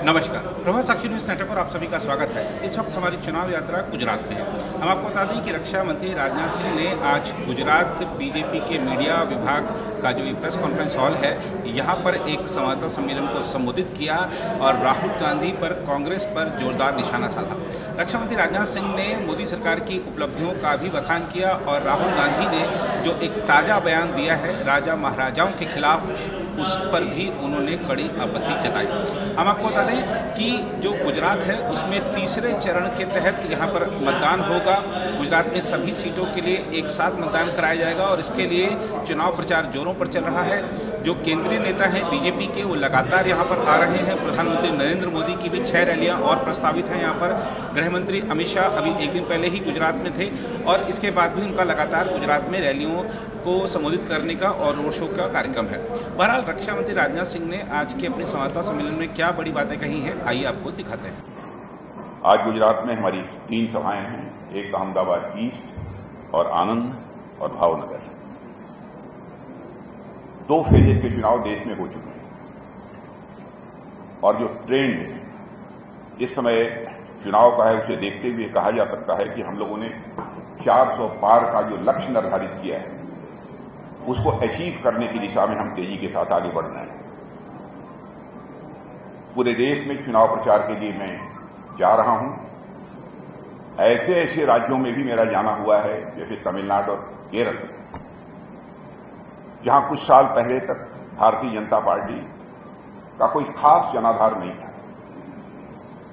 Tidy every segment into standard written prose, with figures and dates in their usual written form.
नमस्कार, प्रभात साक्षी news network पर आप सभी का स्वागत है। इस वक्त हमारी चुनाव यात्रा गुजरात में है। हम आपको बता दें कि रक्षा मंत्री राजनाथ सिंह ने आज गुजरात बीजेपी के मीडिया विभाग का जो प्रेस कॉन्फ्रेंस हॉल है, यहाँ पर एक संवाददाता सम्मेलन को संबोधित किया और राहुल गांधी पर, कांग्रेस पर जोरदार निशाना साधा। रक्षा मंत्री राजनाथ सिंह ने मोदी सरकार की उपलब्धियों का भी बखान किया और राहुल गांधी ने जो एक ताज़ा बयान दिया है राजा महाराजाओं के खिलाफ, उस पर भी उन्होंने कड़ी आपत्ति जताई। हम आपको बता दें कि जो गुजरात है उसमें तीसरे चरण के तहत यहाँ पर मतदान होगा। गुजरात में सभी सीटों के लिए एक साथ मतदान कराया जाएगा और इसके लिए चुनाव प्रचार जोरों पर चल रहा है। जो केंद्रीय नेता हैं बीजेपी के, वो लगातार यहाँ पर आ रहे हैं। प्रधानमंत्री नरेंद्र मोदी की भी 6 रैलियाँ और प्रस्तावित हैं यहाँ पर। गृह मंत्री अमित शाह अभी एक दिन पहले ही गुजरात में थे और इसके बाद भी उनका लगातार गुजरात में रैलियों को संबोधित करने का और रोड शो का कार्यक्रम है। बहरहाल रक्षा मंत्री राजनाथ सिंह ने आज के अपने संवाददाता सम्मेलन में क्या बड़ी बातें कही हैं, आइए आपको दिखाते हैं। आज गुजरात में हमारी 3 सभाएं हैं, एक अहमदाबाद ईस्ट और आनंद और भावनगर। 2 फेजेज के चुनाव देश में हो चुके हैं और जो ट्रेंड इस समय चुनाव का है उसे देखते हुए कहा जा सकता है कि हम लोगों ने 400 पार का जो लक्ष्य निर्धारित किया है उसको अचीव करने की दिशा में हम तेजी के साथ आगे बढ़ रहे हैं। पूरे देश में चुनाव प्रचार के लिए मैं जा रहा हूं। ऐसे ऐसे राज्यों में भी मेरा जाना हुआ है जैसे तमिलनाडु और केरल, जहां कुछ साल पहले तक भारतीय जनता पार्टी का कोई खास जनाधार नहीं था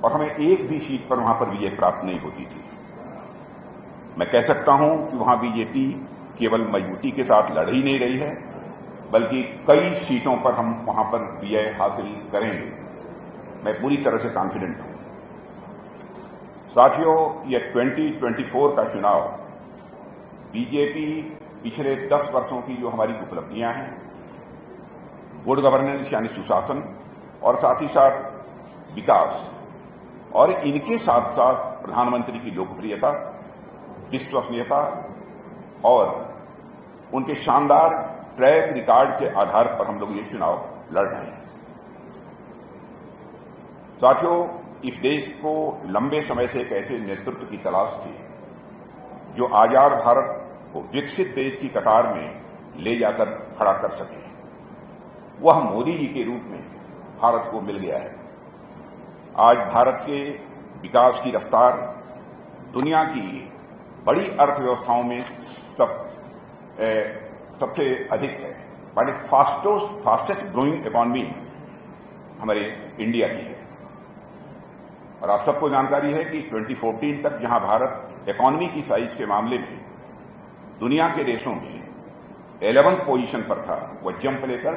और हमें एक भी सीट पर वहां पर विजय प्राप्त नहीं होती थी। मैं कह सकता हूं कि वहां बीजेपी केवल मजबूती के साथ लड़ ही नहीं रही है, बल्कि कई सीटों पर हम वहां पर विजय हासिल करेंगे। मैं पूरी तरह से कॉन्फिडेंट हूं। साथियों, ये 2024 का चुनाव बीजेपी पिछले 10 वर्षों की जो हमारी उपलब्धियां हैं, गुड गवर्नेंस यानी सुशासन और साथ ही साथ विकास और इनके साथ साथ प्रधानमंत्री की लोकप्रियता, विश्वसनीयता और उनके शानदार ट्रैक रिकॉर्ड के आधार पर हम लोग ये चुनाव लड़ रहे हैं। साथियों, इस देश को लंबे समय से एक ऐसे नेतृत्व की तलाश थी जो आजाद भारत को विकसित देश की कतार में ले जाकर खड़ा कर सके। वह मोदी जी के रूप में भारत को मिल गया है। आज भारत के विकास की रफ्तार दुनिया की बड़ी अर्थव्यवस्थाओं में सबसे अधिक है, माने फास्टेस्ट ग्रोइंग इकोनॉमी हमारे इंडिया की है। और आप सबको जानकारी है कि 2014 तक जहां भारत इकोनॉमी की साइज के मामले में दुनिया के देशों में 11th पोजीशन पर था, वह जंप लेकर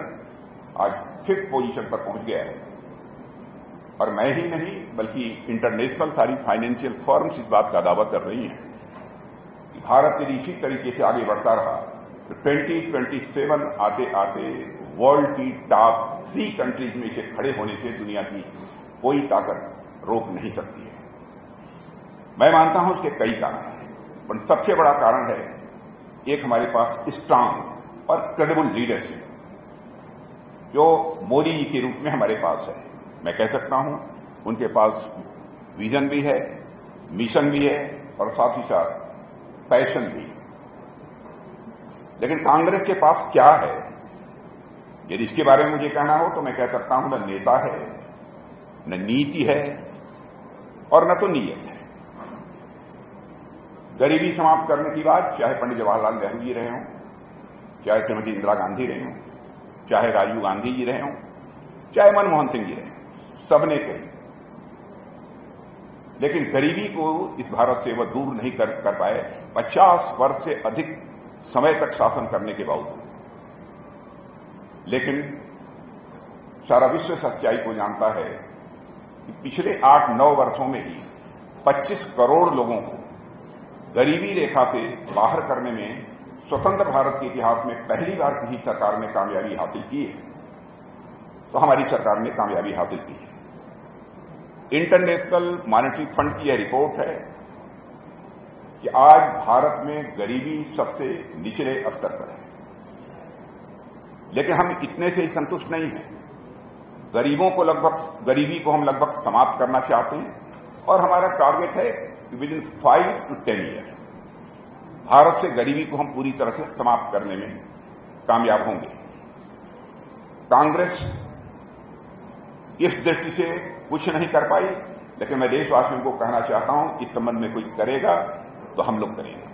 आज 5th पोजीशन पर पहुंच गया है। और मैं ही नहीं बल्कि इंटरनेशनल सारी फाइनेंशियल फर्म्स इस बात का दावा कर रही हैं कि भारत यदि इसी तरीके से आगे बढ़ता रहा तो 2027 आते आते वर्ल्ड की टॉप 3 कंट्रीज में से खड़े होने से दुनिया की कोई ताकत रोक नहीं सकती है। मैं मानता हूं उसके कई कारण हैं, पर सबसे बड़ा कारण है एक हमारे पास स्ट्रांग और क्रेडिबल लीडरशिप जो मोदी जी के रूप में हमारे पास है। मैं कह सकता हूं उनके पास विजन भी है, मिशन भी है और साथ ही साथ पैशन भी। लेकिन कांग्रेस के पास क्या है, यदि इसके बारे में मुझे कहना हो तो मैं कह सकता हूं न नेता है, न नीति है और न तो नीयत है। गरीबी समाप्त करने की बात चाहे पंडित जवाहरलाल नेहरू जी रहे हों, चाहे श्रीमती इंदिरा गांधी रहे हों, चाहे राजीव गांधी जी रहे हों, चाहे मनमोहन सिंह जी रहे हों, सबने कही। लेकिन गरीबी को इस भारत से वह दूर नहीं कर पाए 50 वर्ष से अधिक समय तक शासन करने के बावजूद। लेकिन सारा विश्व सच्चाई को जानता है कि पिछले 8-9 वर्षों में ही 25 करोड़ लोगों को गरीबी रेखा से बाहर करने में स्वतंत्र भारत के इतिहास में पहली बार किसी सरकार ने कामयाबी हासिल की है। तो हमारी सरकार ने कामयाबी हासिल की है। इंटरनेशनल मॉनेटरी फंड की यह रिपोर्ट है कि आज भारत में गरीबी सबसे निचले स्तर पर है। लेकिन हम इतने से ही संतुष्ट नहीं हैं। गरीबी को हम लगभग समाप्त करना चाहते हैं और हमारा टारगेट है कि with in 5 to 10 year Bharat से गरीबी को हम पूरी तरह से समाप्त करने में कामयाब होंगे। कांग्रेस इस दृष्टि से कुछ नहीं कर पाई, लेकिन मैं देशवासियों को कहना चाहता हूं इस संबंध में कोई करेगा तो हम लोग करेंगे।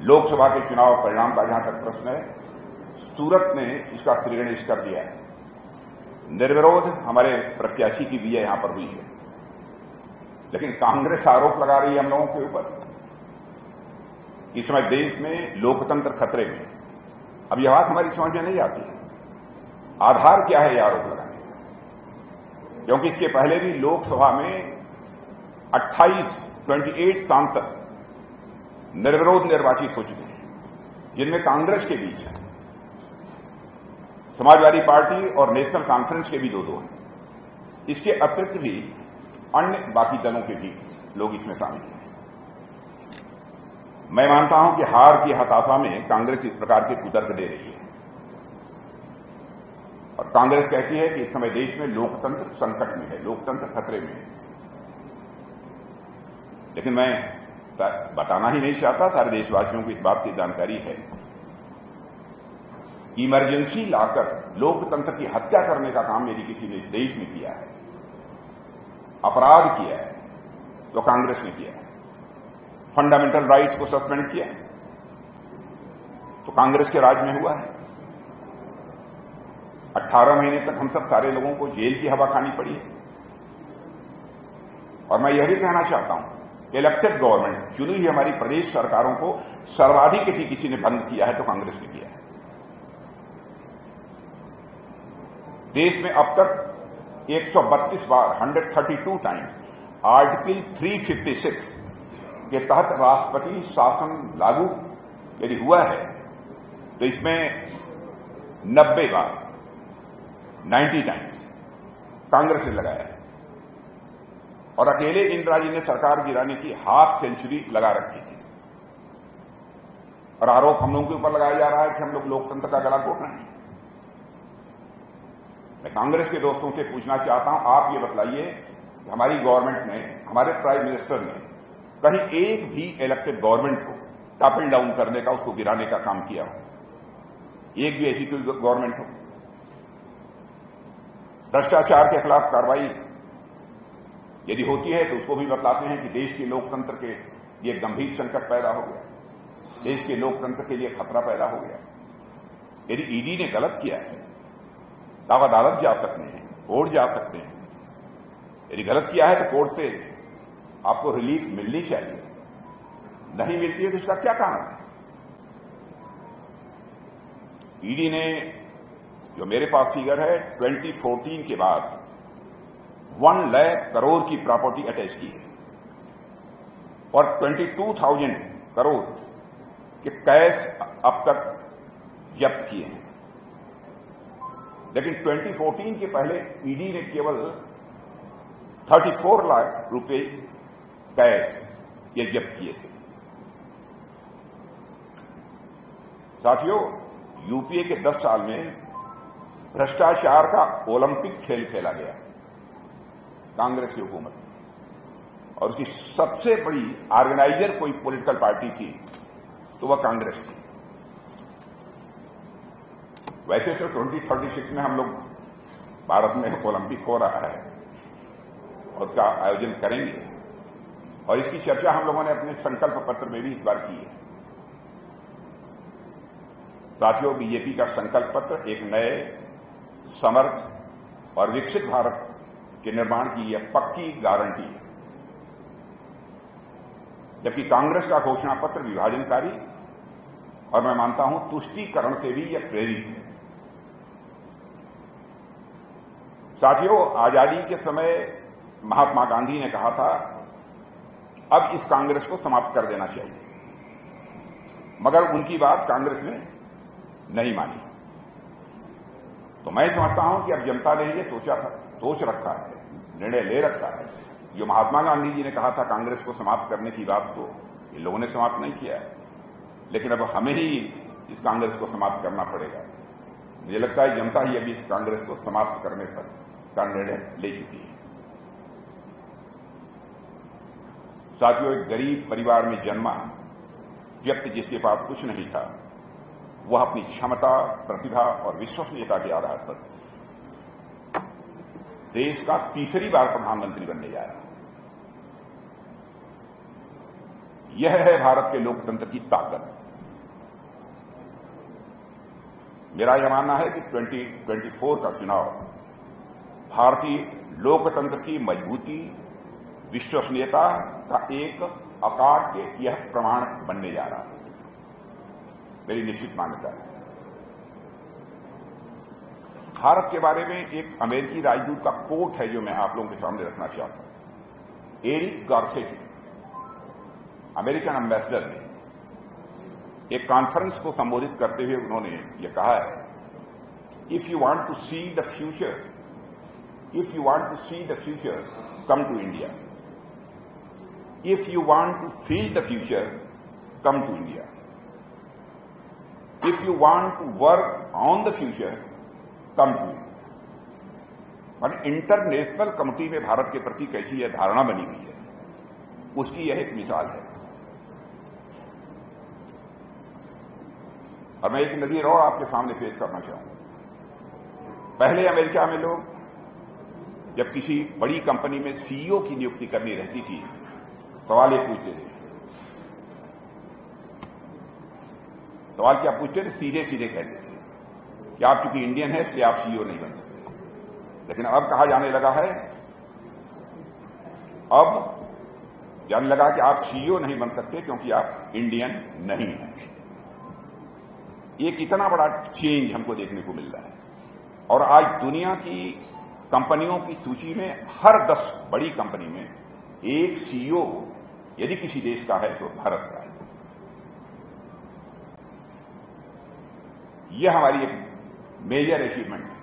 लोकसभा के चुनाव परिणाम का जहां तक प्रश्न है, सूरत ने इसका श्रीगणेश कर दिया है। निर्विरोध हमारे प्रत्याशी की विजय यहां पर हुई है, लेकिन कांग्रेस आरोप लगा रही है हम लोगों के ऊपर। इस समय देश में लोकतंत्र खतरे में। अब यह बात हमारी समझ में नहीं आती है, आधार क्या है यह आरोप लगाने का? क्योंकि इसके पहले भी लोकसभा में 28 सांसद निर्विरोध निर्वाचित हो चुके हैं, जिनमें कांग्रेस के बीच है, समाजवादी पार्टी और नेशनल कॉन्फ्रेंस के भी दो हैं। इसके अतिरिक्त भी अन्य बाकी दलों के भी लोग इसमें शामिल हैं। मैं मानता हूं कि हार की हताशा में कांग्रेस इस प्रकार के कुतर्क दे रही है और कांग्रेस कहती है कि इस समय देश में लोकतंत्र संकट में है, लोकतंत्र खतरे में है। लेकिन मैं बताना ही नहीं चाहता, सारे देशवासियों को इस बात की जानकारी है। इमरजेंसी लाकर लोकतंत्र की हत्या करने का काम यदि किसी ने इस देश में किया है, अपराध किया है, तो कांग्रेस ने किया है। फंडामेंटल राइट्स को सस्पेंड किया तो कांग्रेस के राज में हुआ है। 18 महीने तक हम सब सारे लोगों को जेल की हवा खानी पड़ी है। और मैं यह भी कहना चाहता हूं, इलेक्टेड गवर्नमेंट, चुनी हुई हमारी प्रदेश सरकारों को सर्वाधिक यदि किसी ने भंग किया है तो कांग्रेस ने किया है। देश में अब तक 132 बार 132 टाइम्स आर्टिकल 356 के तहत राष्ट्रपति शासन लागू यदि हुआ है तो इसमें 90 बार 90 टाइम्स कांग्रेस ने लगाया है और अकेले इंदिरा जी ने सरकार गिराने की हाफ सेंचुरी लगा रखी थी। और आरोप हम लोगों के ऊपर लगाया जा रहा है कि हम लोग लोकतंत्र का गला घोट रहे हैं। मैं कांग्रेस के दोस्तों से पूछना चाहता हूं, आप ये बतलाइए कि हमारी गवर्नमेंट ने, हमारे प्राइम मिनिस्टर ने कहीं एक भी इलेक्टेड गवर्नमेंट को टॉपल डाउन करने का, उसको गिराने का काम किया हो? एक भी ऐसी कोई गवर्नमेंट हो? भ्रष्टाचार के खिलाफ कार्रवाई यदि होती है तो उसको भी बताते हैं कि देश के लोकतंत्र के लिए गंभीर संकट पैदा हो गया, देश के लोकतंत्र के लिए खतरा पैदा हो गया। यदि ईडी ने गलत किया है तो आप अदालत जा सकते हैं, कोर्ट जा सकते हैं। यदि गलत किया है तो कोर्ट से आपको रिलीफ मिलनी चाहिए, नहीं मिलती है तो इसका क्या कारण है? ईडी ने, जो मेरे पास फिगर है, 2014 के बाद 1 लाख करोड़ की प्रॉपर्टी अटैच की है और 22,000 करोड़ के कैश अब तक जब्त किए हैं। लेकिन 2014 के पहले ईडी ने केवल 34 लाख रुपए कैश ये जब्त किए थे। साथियों, यूपीए के 10 साल में भ्रष्टाचार का ओलंपिक खेल खेला गया कांग्रेस की हुकूमत में, और उसकी सबसे बड़ी ऑर्गेनाइजर कोई पॉलिटिकल पार्टी थी तो वह कांग्रेस थी। वैसे तो 2036 में हम लोग भारत में ओलंपिक हो रहा है और उसका आयोजन करेंगे और इसकी चर्चा हम लोगों ने अपने संकल्प पत्र में भी इस बार की है। साथियों, बीजेपी का संकल्प पत्र एक नए, समर्थ और विकसित भारत के निर्माण की यह पक्की गारंटी है, जबकि कांग्रेस का घोषणा पत्र विभाजनकारी और मैं मानता हूं तुष्टीकरण से भी यह प्रेरित है। साथियों, आजादी के समय महात्मा गांधी ने कहा था अब इस कांग्रेस को समाप्त कर देना चाहिए, मगर उनकी बात कांग्रेस ने नहीं मानी। तो मैं समझता हूं कि अब जनता ने ये सोच रखा है, निर्णय ले रखा है। जो महात्मा गांधी जी ने कहा था कांग्रेस को समाप्त करने की बात, तो इन लोगों ने समाप्त नहीं किया है, लेकिन अब हमें ही इस कांग्रेस को समाप्त करना पड़ेगा। मुझे लगता है जनता ही अभी कांग्रेस को समाप्त करने पर का निर्णय ले चुकी है। साथियों, एक गरीब परिवार में जन्मा व्यक्ति जिसके पास कुछ नहीं था, वह अपनी क्षमता, प्रतिभा और विश्वसनीयता के आधार पर देश का तीसरी बार प्रधानमंत्री बनने जा रहा है। यह है भारत के लोकतंत्र की ताकत। मेरा यह मानना है कि 2024 का चुनाव भारतीय लोकतंत्र की मजबूती, विश्वसनीयता का एक अकाट्य यह प्रमाण बनने जा रहा है। मेरी निश्चित मान्यता है। भारत के बारे में एक अमेरिकी राजदूत का कोट है जो मैं आप लोगों के सामने रखना चाहता हूं। एरिक गार्सेटी, अमेरिकन एम्बेसडर ने एक कॉन्फ्रेंस को संबोधित करते हुए उन्होंने यह कहा है, if you want to see the future, come to India. If you want to feel the future, come to India. If you want to work on the future, come to India. माने international committee में भारत के प्रति कैसी यह धारणा बनी हुई है, उसकी यह एक मिसाल है। और मैं एक नज़ीर और आपके सामने पेश करना चाहूंगा। पहले अमेरिका में लोग जब किसी बड़ी कंपनी में सीईओ की नियुक्ति करनी रहती थी, सवाल ये पूछते थे, सवाल क्या पूछते थे? सीधे सीधे कहते थे कि आप चूंकि इंडियन है इसलिए आप सीईओ नहीं बन सकते। लेकिन अब कहा जाने लगा है, अब जाने लगा कि आप सीईओ नहीं बन सकते क्योंकि आप इंडियन नहीं हैं। एक इतना बड़ा चेंज हमको देखने को मिल रहा है। और आज दुनिया की कंपनियों की सूची में हर 10 बड़ी कंपनी में एक सीईओ यदि किसी देश का है तो भारत का है। यह हमारी एक मेजर अचीवमेंट है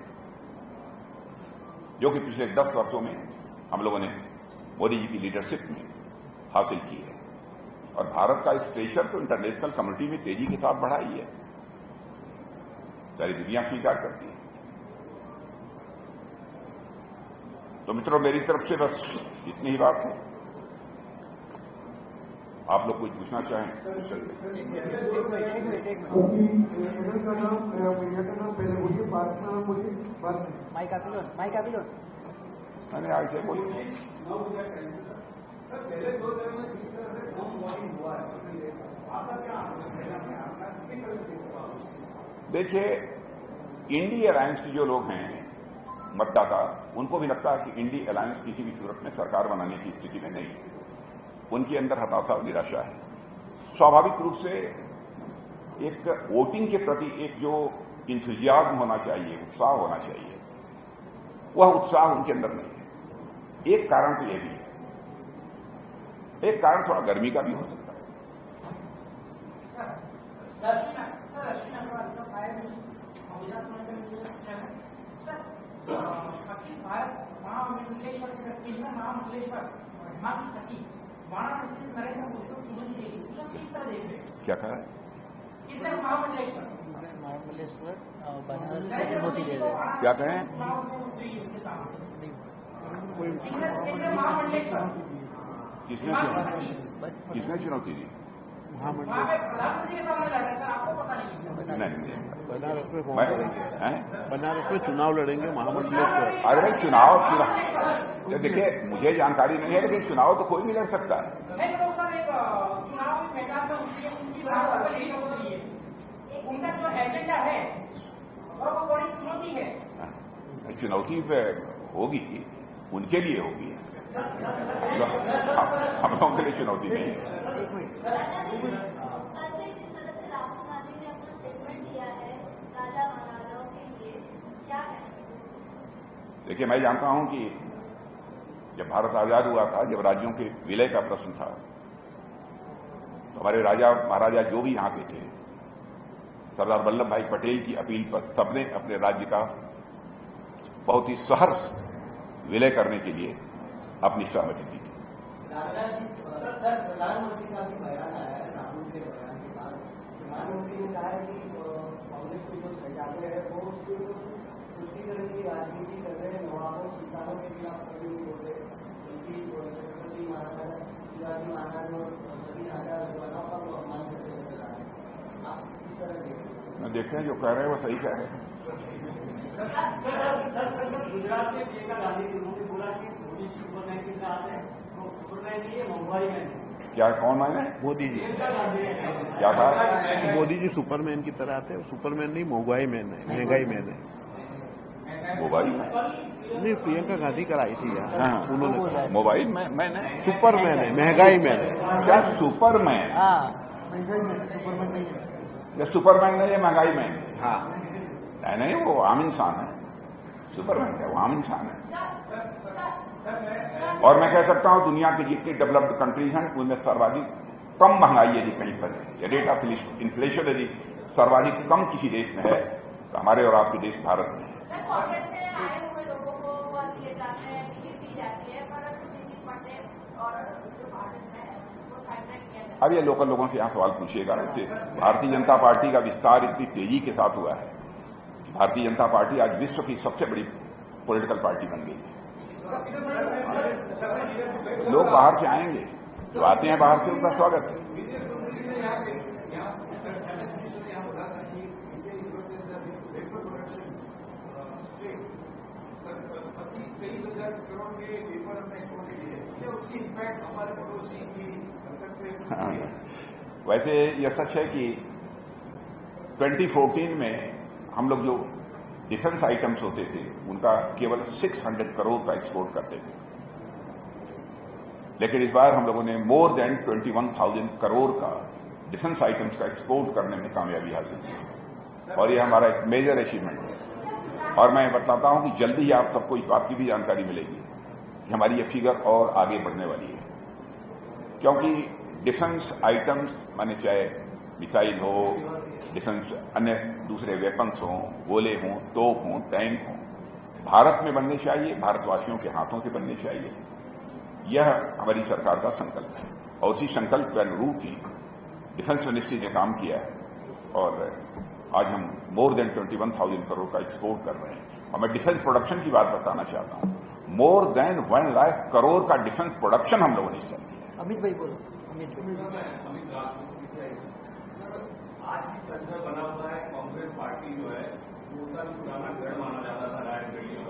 जो कि पिछले 10 वर्षों में हम लोगों ने मोदी जी की लीडरशिप में हासिल की है। और भारत का इस प्रेशर तो इंटरनेशनल कम्युनिटी में तेजी के साथ बढ़ा ही है, सारी दुनिया स्वीकार करती है। तो मित्रों, मेरी तरफ से बस इतनी ही बात है। आप लोग कुछ पूछना चाहें? मैंने आज से बोली। देखिए, इंडी अलायंस के जो लोग हैं मतदाता, उनको भी लगता है कि इंडी अलायंस किसी भी सूरत में सरकार बनाने की स्थिति में नहीं है। उनके अंदर हताशा और निराशा है। स्वाभाविक रूप से एक वोटिंग के प्रति एक जो इंथुजियाज्म होना चाहिए, उत्साह होना चाहिए, वह उत्साह उनके अंदर नहीं है। एक कारण तो यह भी है, एक कारण थोड़ा गर्मी का भी हो सकता है। अखिल भारत महामंडलेश्वर वाराणसी से नरेंद्र मोदी को चुनौती देगी, उसको किस तरह देख रहे हैं? क्या कहा? कितने महामंडलेश्वर बनारस से मोदी दे रहे हैं। क्या कहें? किसने चुनौती दी? प्रधानमंत्री के सामने लड़ रहे हैं सर, आपको पता नहीं? बनारस में चुनाव लड़ेंगे महामंडलेश्वर। अरे चुनाव देखिए, मुझे जानकारी नहीं है, लेकिन चुनाव तो कोई भी लड़ सकता है। नहीं तो सर, एक चुनाव मैदान में उनकी बात लेनी होती है, उनका जो एजेंडा है और वो बड़ी चुनौती है। चुनौती होगी, उनके लिए होगी, हम लोगों के लिए चुनौती नहीं है। देखिए, मैं जानता हूं कि जब भारत आजाद हुआ था, जब राज्यों के विलय का प्रश्न था, तो हमारे राजा महाराजा जो भी यहां के थे, सरदार वल्लभ भाई पटेल की अपील पर सबने अपने राज्य का बहुत ही सहर्ष विलय करने के लिए अपनी सहमति दी थी। सर, प्रधानमंत्री का भी बयान आया है राहुल के बयान के बाद। प्रधानमंत्री ने कहा है कि कांग्रेस के जो सजाते हैं वो सिर्फ तुष्टिकरण की राजनीति कर रहे हैं, नवाबों सुल्तानों के खिलाफ कभी नहीं बोलते, बल्कि छत्रपति महाराज शिवाजी महाराज और सभी राजा रजवाड़ों का वो अपमान करते नजर आ रहे हैं। आप किस तरह देखते हैं? देखें जो कह रहे हैं वो सही कह रहे हैं। गुजरात में प्रियंका गांधी जी उन्होंने बोला कि मोदी जी सुपरमैन की तरह आते हैं, तो सुपरमैन नहीं है, महंगाई मैन है। क्या कौन मायने? मोदी जी। क्या कहा? मोदी जी सुपरमैन की तरह आते हैं, सुपरमैन नहीं महंगाई मैन है, महंगाई मैन है। मोबाइल में नहीं, प्रियंका गांधी कल आई थी यहाँ, हाँ, उन्होंने कहा मोबाइल में मैंने सुपरमैन है, महंगाई मैन है। क्या सुपरमैन? महंगाई मैन सुपरमैन नहीं है। या सुपरमैन नहीं है, महंगाई मैन है। हाँ, नहीं, वो आम इंसान है। सुपरमैन है, वो आम इंसान है। और मैं कह सकता हूं दुनिया की जितनी डेवलप्ड कंट्रीज हैं उनमें सर्वाधिक कम महंगाई यदि कहीं पर है, या रेट ऑफ इन्फ्लेशन यदि सर्वाधिक कम किसी देश में है तो हमारे और आपके देश भारत में है। कांग्रेस में आए हुए लोगों को पद दिए जाते हैं, टिकट दी जाती है, परंतु जिनकी पटेल और जो भारत में है वो साइड किया जाता है। अब ये लोकल लोगों से यहां सवाल पूछिएगा। इससे भारतीय जनता पार्टी का विस्तार इतनी तेजी के साथ हुआ है कि भारतीय जनता पार्टी आज विश्व की सबसे बड़ी पॉलिटिकल पार्टी बन गई है। लोग बाहर से आएंगे, जो आते हैं बाहर से उनका स्वागत है। वैसे यह सच है कि 2014 में हम लोग जो डिफेंस आइटम्स होते थे उनका केवल 600 करोड़ का एक्सपोर्ट करते थे, लेकिन इस बार हम लोगों ने मोर देन 21,000 करोड़ का डिफेंस आइटम्स का एक्सपोर्ट करने में कामयाबी हासिल की, और यह हमारा एक मेजर अचीवमेंट है। और मैं बताता हूं कि जल्दी ही आप सबको इस बात की भी जानकारी मिलेगी कि हमारी ये फिगर और आगे बढ़ने वाली है, क्योंकि डिफेंस आइटम्स माने चाहे मिसाइल हो, डिफेंस अन्य दूसरे वेपन्स हों, गोले हों, तोप हों, टैंक हों, भारत में बनने चाहिए, भारतवासियों के हाथों से बनने चाहिए। यह हमारी सरकार का संकल्प है, और उसी संकल्प के अनुरूप ही डिफेंस मिनिस्ट्री ने काम किया है, और आज हम मोर देन 21,000 करोड़ का एक्सपोर्ट कर रहे हैं। और मैं डिफेंस प्रोडक्शन की बात बताना चाहता हूं, मोर देन 1 लाख करोड़ का डिफेंस प्रोडक्शन हम लोगों ने इस साल किया है। अमित भाई बोलो। अमित आज भी संसद बना हुआ है, कांग्रेस पार्टी जो है वो उसका भी पुराना गढ़ माना जाता था रायबरेली और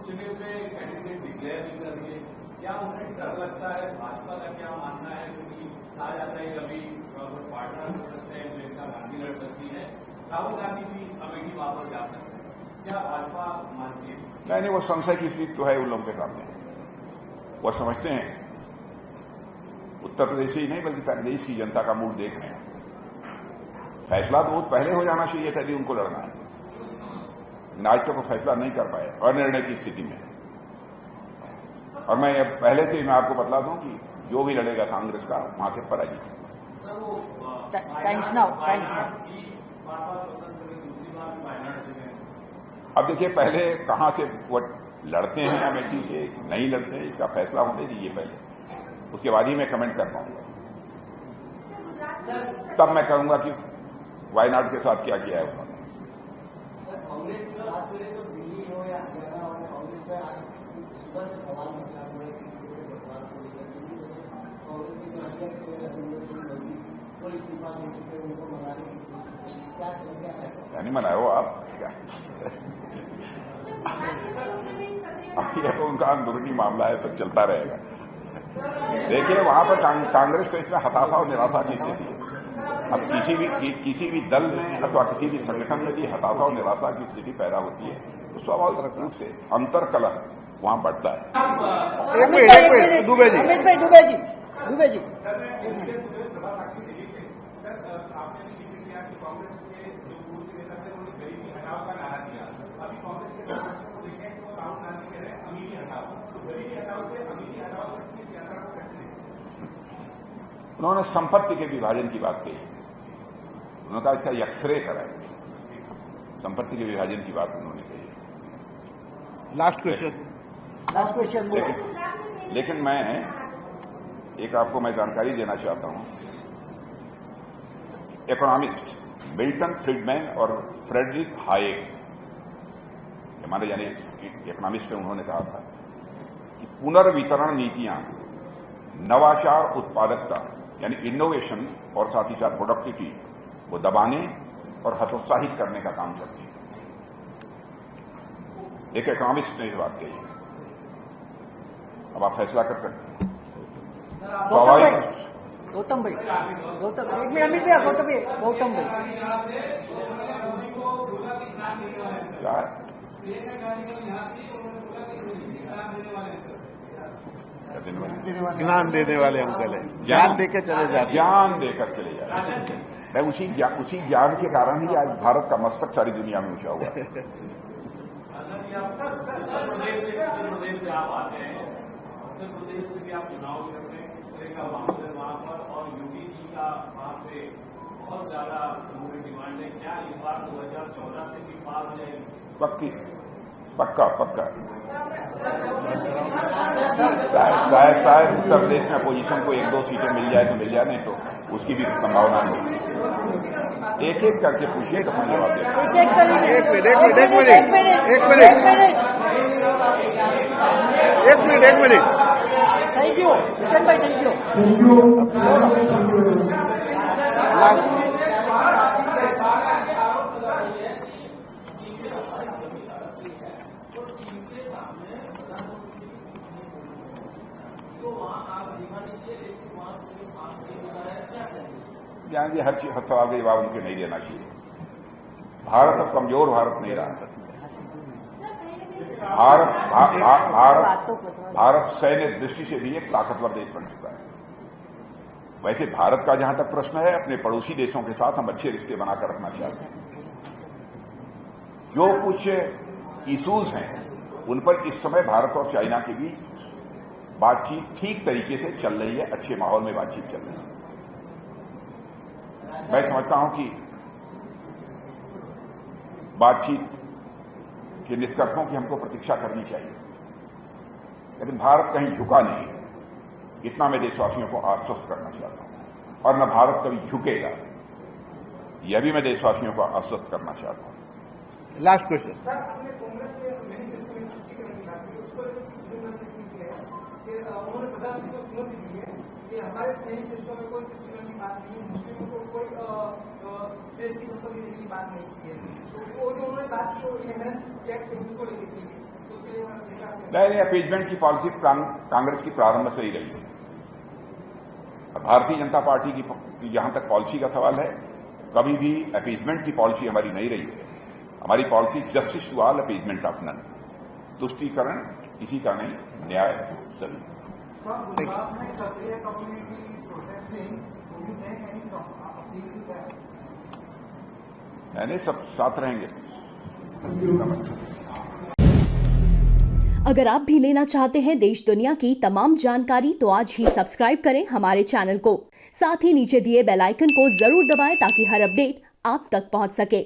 चुने हुए कैंडिडेट डिक्लेयर नहीं कर रही है, क्या उन्हें डर लगता है? भाजपा का क्या मानना है? क्योंकि कहा जाता है अभी पार्टनर हो सकते हैं, प्रियंका गांधी लड़ सकती है, राहुल गांधी भी अमेठी वापस जा सकते हैं, क्या भाजपा मानती है? नहीं, वो संशय की स्थिति तो है उन लोगों के सामने। वो समझते हैं उत्तर प्रदेश ही नहीं बल्कि सारे देश की जनता का मूड देख रहे हैं। फैसला तो बहुत पहले हो जाना चाहिए था यदि उनको लड़ना है, लेकिन आज तक वो फैसला नहीं कर पाए, अनिर्णय की स्थिति में। और मैं पहले से मैं आपको बतला दूं कि जो भी लड़ेगा कांग्रेस का वहां से पराजित। अब देखिए पहले कहां से वो लड़ते हैं अमेठी से नहीं लड़ते हैं, इसका फैसला होने दीजिए पहले, उसके बाद ही मैं कमेंट कर पाऊंगा। तब मैं कहूंगा कि वायनाड के साथ क्या किया है उन्होंने। कांग्रेस की बात करें तो दिल्ली हो या हरियाणा हो, कांग्रेस में आज सुबह से बवाल मचा हुआ है कि बदलाव को लेकर कांग्रेस के जो अध्यक्ष है रविंद्र सिंह मोदी वो इस्तीफा दे चुके हैं, उनको मनाने की कोशिश की, क्या चल रहा है? यानी मनाए हो आप क्या? अब यह तो उनका अंदरूनी मामला है, तो चलता रहेगा। देखिए वहां पर कांग्रेस तो इसमें हताशा और निराशा की स्थिति है। अब किसी भी दल में अथवा किसी भी संगठन में भी हताशा और निराशा की स्थिति पैदा होती है तो स्वाभाविक रूप से अंतर्कलह वहां बढ़ता है। एक मिनट दुबे जी। अमित भाई दुबे जी उन्होंने संपत्ति के विभाजन की बात कही, उन्होंने कहा इसका एक्सरे कराए, संपत्ति के विभाजन की बात उन्होंने कही। Last question. लेकिन मैं एक आपको मैं जानकारी देना चाहता हूं, इकोनॉमिस्ट मिल्टन फ्रीडमैन और फ्रेडरिक हायेक, हमारे यानी इकोनॉमिस्ट में, उन्होंने कहा था कि पुनर्वितरण नीतियां नवाचार, उत्पादकता यानी इनोवेशन और साथ ही साथ प्रोडक्टिविटी को दबाने और हतोत्साहित करने का काम करती है। एक इकोनॉमिस्ट ने ये बात कही। अब आप फैसला कर सकते हैं। गौतम भाई, एक मिनट अमित भैया, गौतम भाई क्या है? ज्ञान देने वाले अंकल है, ज्ञान देकर चले जाते हैं। ज्ञान देकर चले जाते हैं। मैं उसी ज्ञान के कारण ही आज भारत का मस्तक सारी दुनिया में ऊंचा हुआ है। उत्तर प्रदेश से आप आते हैं, उत्तर प्रदेश से भी आप चुनाव करते हैं, किस तरह का माहौल है वहां पर, और योगी जी का वहां पे बहुत ज्यादा लोगों की डिमांड है, क्या इस बार 2014 से भी पार हो जाएगी? पक्की, पक्का। शायद उत्तर प्रदेश में अपोजिशन को 1-2 सीटें मिल जाए तो मिल जाए, नहीं तो उसकी भी संभावना नहीं। एक एक करके पूछिए तो मैं जवाब देता। एक मिनट। थैंक यू किशन भाई, थैंक यू। ज्ञान जी, हर सवाल का जवाब उनके नहीं देना चाहिए। भारत अब कमजोर भारत नहीं रहा। भारत सैन्य दृष्टि से भी एक ताकतवर देश बन चुका है। वैसे भारत का जहां तक प्रश्न है, अपने पड़ोसी देशों के साथ हम अच्छे रिश्ते बनाकर रखना चाहते हैं। जो कुछ इश्यूज हैं उन पर इस समय भारत और चाइना के बीच बातचीत ठीक तरीके से चल रही है, अच्छे माहौल में बातचीत चल रही है। मैं समझता हूं कि बातचीत के निष्कर्षों की हमको प्रतीक्षा करनी चाहिए, लेकिन भारत कहीं झुका नहीं है, इतना मैं देशवासियों को आश्वस्त करना चाहता हूं। और न भारत कभी झुकेगा, यह भी मैं देशवासियों को आश्वस्त करना चाहता हूं। Last question. सर, हमने कांग्रेस के मैनिफेस्टो में छुट्टी करने की बात की, उसको उन्होंने प्रधानमंत्री को चुनौती दी है कि हमारे मैनिफेस्टो में कोई चुनौती की बात नहीं है, मुस्लिमों को कोई देश की संपत्ति देने की बात नहीं की है। तो वो जो उन्होंने बात की, वो इनहेरेंस टैक्स है, उसको लेकर की है, उसके लिए नहीं, अपीजमेंट की पॉलिसी कांग्रेस की प्रारंभ से ही रही है। भारतीय जनता पार्टी की जहां तक पॉलिसी का सवाल है, कभी भी अपीजमेंट की पॉलिसी हमारी नहीं रही है। हमारी policy justice to all, appeasement of none. तुष्टीकरण किसी का नहीं, न्याय सभी। नहीं, सब साथ रहेंगे। अगर आप भी लेना चाहते हैं देश दुनिया की तमाम जानकारी, तो आज ही सब्सक्राइब करें हमारे चैनल को। साथ ही नीचे दिए बेल आइकन को जरूर दबाएं ताकि हर अपडेट आप तक पहुंच सके।